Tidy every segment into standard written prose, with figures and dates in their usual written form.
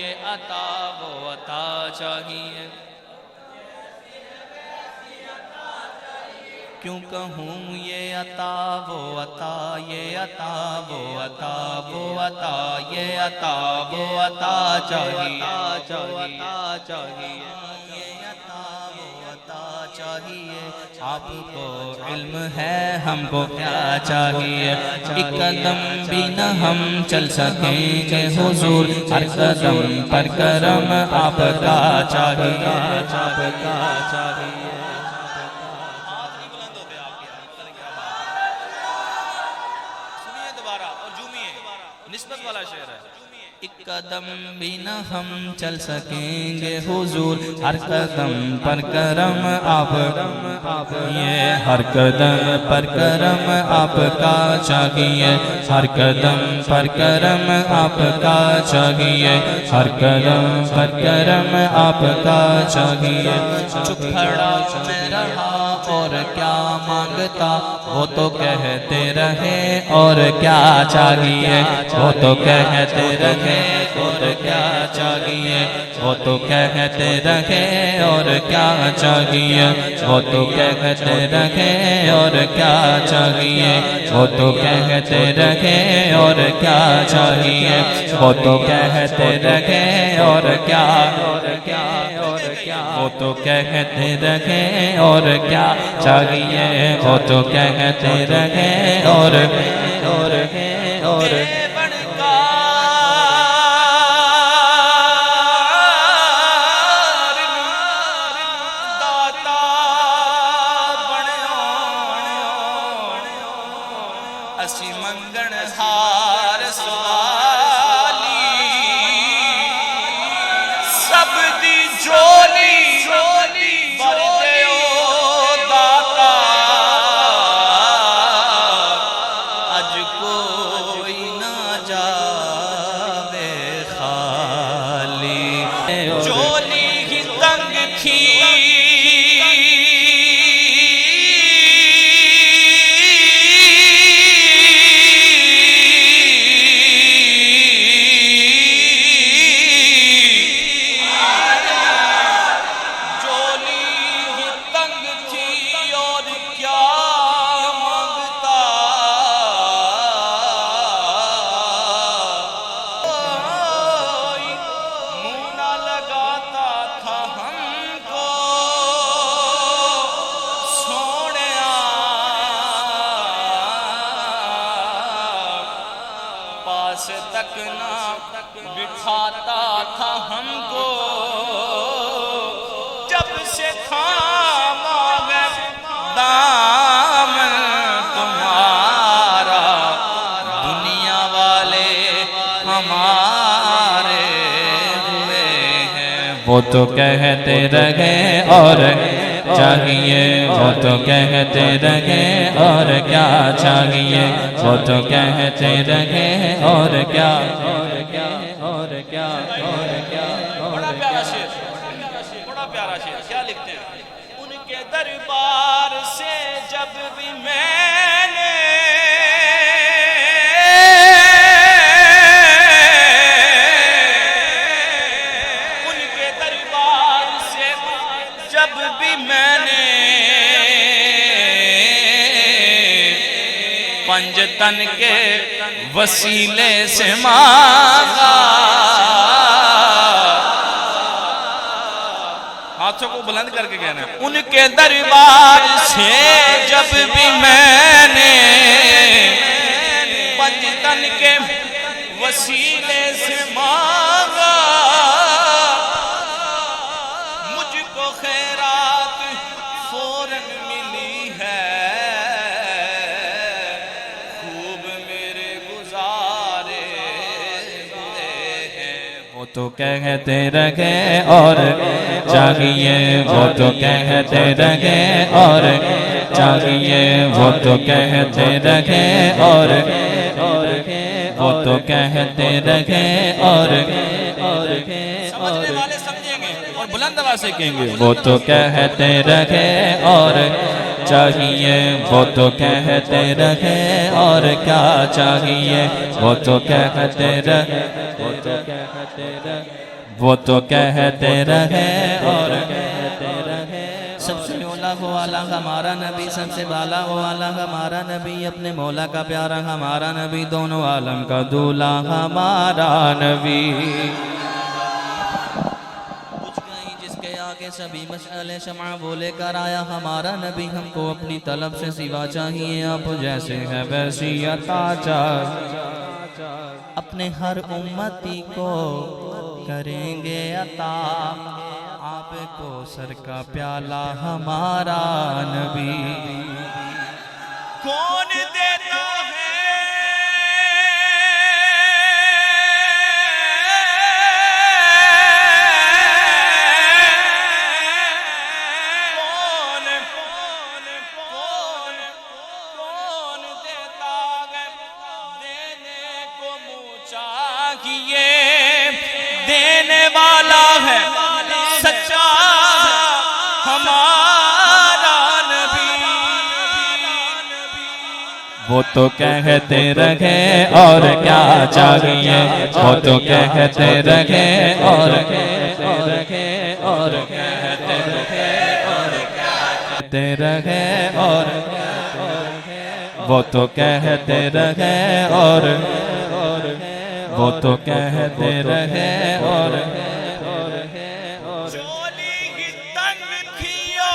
ये अता वो अता चाहिए, क्यों कहूँ ये अता वो अता, ये अता वो अता, वो अता ये अता वो अता चाहिए, चाहिए ये अता वो अता चाहिए। आपको इल्म है हमको क्या चाहिए, एक कदम भी न हम चल सकेंगे हुजूर, हर कदम पर करम आपका चाहिए, आपका चाहिए। निस्बत वाला शेर है। एक कदम भी न हम चल सकेंगे हुजूर, हर कदम पर करम आप, ये हर कदम पर करम आपका चाहिए, हर कदम पर करम आपका चाहिए, हर कदम पर करम आपका चाहिए। चुप खड़ा मैं रहा और क्या मांगता, वो तो कहते रहे और क्या चाहिए, वो तो कहते रहे और क्या चाहिए, वो तो कहते रहे और क्या चाहिए, वो तो कहते रहे और क्या चाहिए, वो तो कहते रहे और क्या चाहिए, वो तो कहते रहे और क्या, वो तो कहते रहे और क्या चाहिए, वो तो कहते रहे और असी मंगण हार सवाली, सब दी झोली भर दियो दाता, अज कोई ना जावे खाली, झोली ही तंग थी तक ना बिठाता था हमको, जब से थामा है दामन तुम्हारा, दुनिया वाले हमारे हुए हैं, वो तो कहते रहे और चाहिए, वो तो कहते रहे और क्या चाहिए, वो तो कहते रहे और क्या, बड़ा प्यारा शेर, बड़ा प्यारा शेर। क्या लिखते हैं, उनके दरबार से जब भी मैंने उनके दरबार से जब भी मैंने पंजतन के वसीले से मांगा, हाथों को बुलंद करके कहना है, उनके दरबार से जब भी मैंने पंजतन के वसीले से मांगा, मुझको खैरात फौरन मिली है, वो तो कहते रहे और चाहिए, वो तो कहते रहे और चाहिए, वो तो कहते रहे और वो तो कहते रहे और समझने वाले समझेंगे और बुलंद आवाज से कहेंगे, वो तो कहते रहे और चाहिए, वो तो कहते रहे और क्या चाहिए, वो तो कहते रहे, वो तो कहते रहे। वो तो कहते रहे और कहते रहे। सबसे ओला वो वाला हमारा नबी, सबसे बाला वो वाला हमारा नबी, अपने मौला का प्यारा हमारा नबी, दोनों आलम का दूल्हा हमारा नबी। के सभी मसले शमा बोले कर आया हमारा नबी, हमको अपनी तलब से सिवा चाहिए, आप जैसे है वैसी अता चाहिए। अपने हर उम्मती को करेंगे अता, आपको सर का प्याला हमारा नबी। कौन देता है देने वाला है सच्चा हमारा नबी। वो तो कहते रहे और क्या चाहिए, वो तो कहते रहे और कहते रहे और कहते रहे और कहते रहे और वो तो कहते रहे और वो तो कहते रहे और चोली की तंग थियो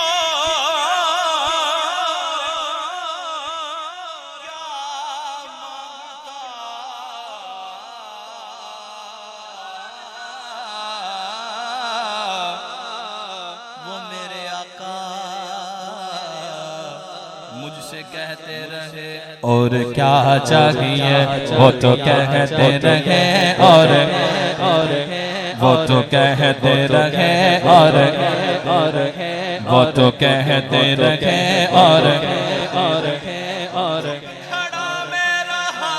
वो मेरे आका मुझसे कहते रहे और क्या चाहिए, वो तो कहते रहे और वो तो कहते रहे और वो तो कहते रहे और खड़ा मैं रहा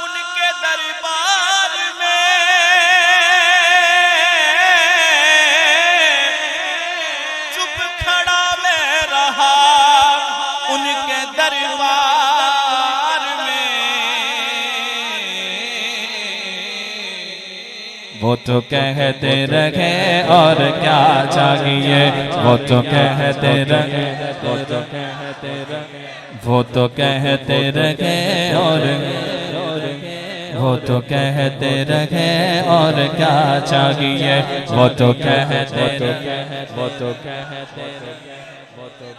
उनके दरबार में, चुप खड़ा मैं रहा उनके दरबार में। वो तो कहते रहे और क्या चाहिए, वो तो कहते रहे वो तो कहते रहे वो तो कहते रहे और वो तो कहते रहे और क्या चाहिए, वो तो कहते रहे वो तो कहते रहे।